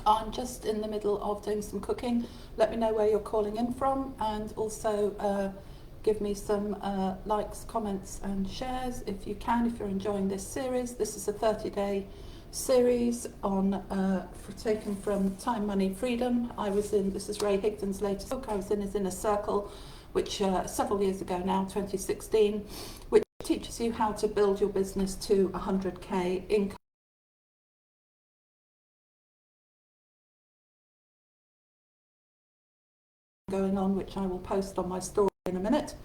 I'm just in the middle of doing some cooking. Let me know where you're calling in from, and also give me some likes, comments and shares if you can, if you're enjoying this series. This is a 30-day series on taken from Time, Money, Freedom. This is Ray Higdon's latest book. I was in his Inner Circle, which several years ago now, 2016, which teaches you how to build your business to 100k income going on, which I will post on my story in a minute.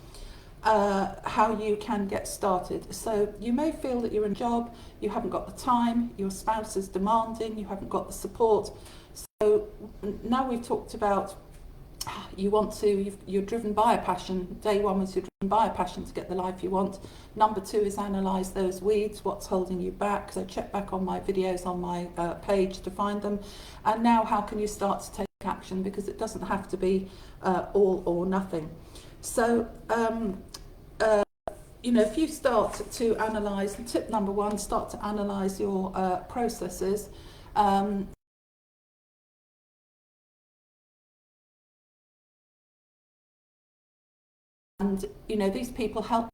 How you can get started. So you may feel that you're in a job, you haven't got the time, your spouse is demanding, you haven't got the support. So now we've talked about you're driven by a passion. Day one was you're driven by a passion to get the life you want. Number two is analyse those weeds, what's holding you back. So check back on my videos on my page to find them. And now how can you start to take action, because it doesn't have to be all or nothing. So if you start to analyse, tip number one, start to analyse your processes. And these people help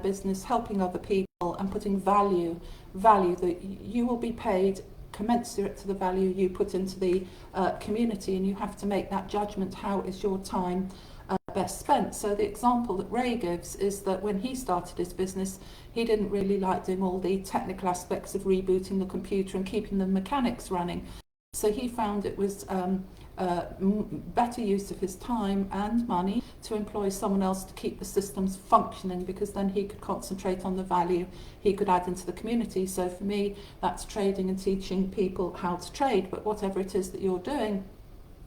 business, helping other people and putting value that you will be paid commensurate to the value you put into the community, and you have to make that judgment. How is your time best spent? So the example that Ray gives is that when he started his business, he didn't really like doing all the technical aspects of rebooting the computer and keeping the mechanics running. So he found it was better use of his time and money to employ someone else to keep the systems functioning, because then he could concentrate on the value he could add into the community. So for me, that's trading and teaching people how to trade. But whatever it is that you're doing,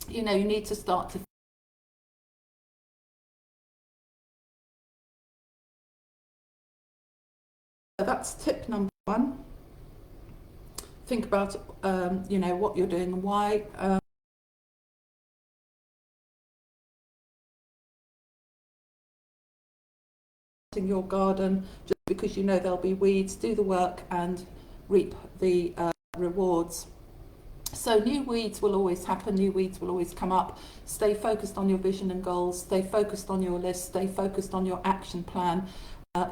you need to start to. So that's tip number one. Think about what you're doing and why. Your garden just because there'll be weeds. Do the work and reap the rewards. So new weeds will always happen, new weeds will always come up. Stay focused on your vision and goals, stay focused on your list, stay focused on your action plan.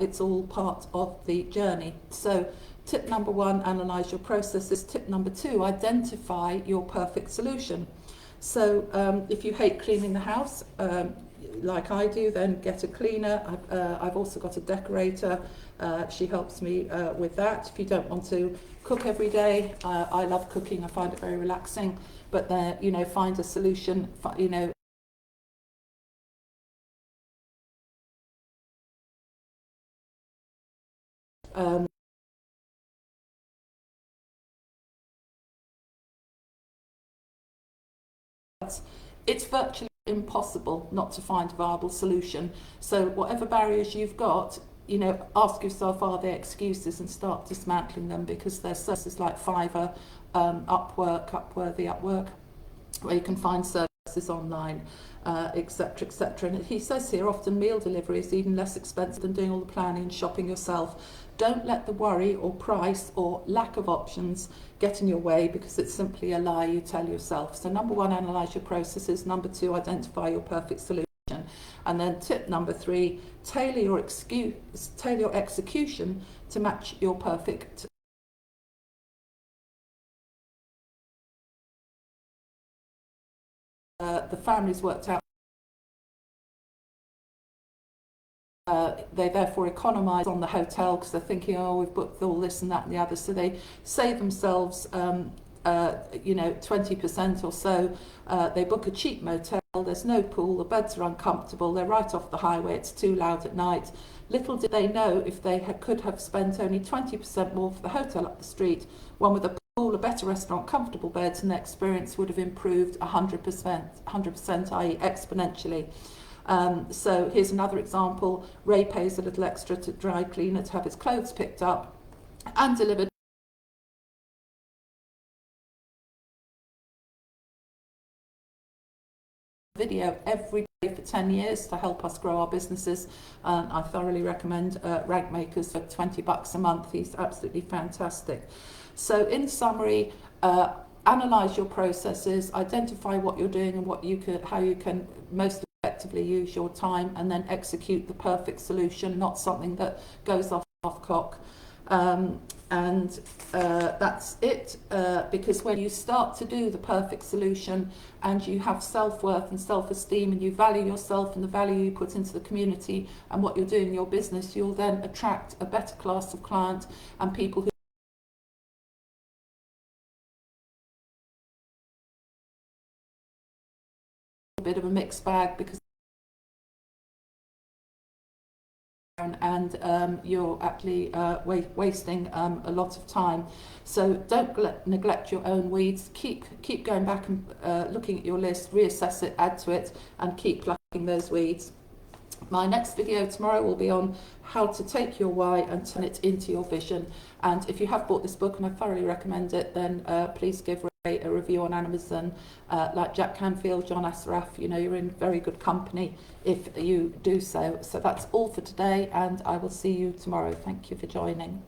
It's all part of the journey. So tip number one, analyze your processes. Tip number two, identify your perfect solution. So if you hate cleaning the house, like I do, then get a cleaner. I've also got a decorator. She helps me with that. If you don't want to cook every day, I love cooking. I find it very relaxing. But find a solution. It's virtually impossible not to find a viable solution. So whatever barriers you've got, ask yourself, are there excuses, and start dismantling them, because there's services like Fiverr, Upwork, where you can find services online, etc., etc. And he says here, often meal delivery is even less expensive than doing all the planning and shopping yourself. Don't let the worry or price or lack of options get in your way, because it's simply a lie you tell yourself. So number one, analyze your processes. Number two, identify your perfect solution. And then tip number three, tailor your execution to match your perfect. The family's worked out. They therefore economise on the hotel, because they're thinking, oh, we've booked all this and that and the other. So they save themselves 20% or so. They book a cheap motel, there's no pool, the beds are uncomfortable, they're right off the highway, it's too loud at night. Little did they know, if they could have spent only 20% more for the hotel up the street, one with a pool, a better restaurant, comfortable beds, and their experience would have improved 100%, i.e. exponentially. So here's another example. Ray pays a little extra to dry cleaner to have his clothes picked up and delivered. Video video every day for 10 years to help us grow our businesses. I thoroughly recommend Rank Makers for $20 a month. He's absolutely fantastic. So in summary, analyze your processes, identify what you're doing and how you can most effectively use your time, and then execute the perfect solution, not something that goes off half-cock. That's it, because when you start to do the perfect solution and you have self-worth and self-esteem and you value yourself and the value you put into the community and what you're doing in your business, you'll then attract a better class of client and people who a bit of a mixed bag, because and you're actually wasting a lot of time. So don't neglect your own weeds. Keep going back and looking at your list, reassess it, add to it, and keep plucking those weeds. My next video tomorrow will be on how to take your why and turn it into your vision. And if you have bought this book, and I thoroughly recommend it, then please give a review on Amazon, like Jack Canfield, John Asraf. You know, you're in very good company if you do so. So that's all for today, and I will see you tomorrow. Thank you for joining.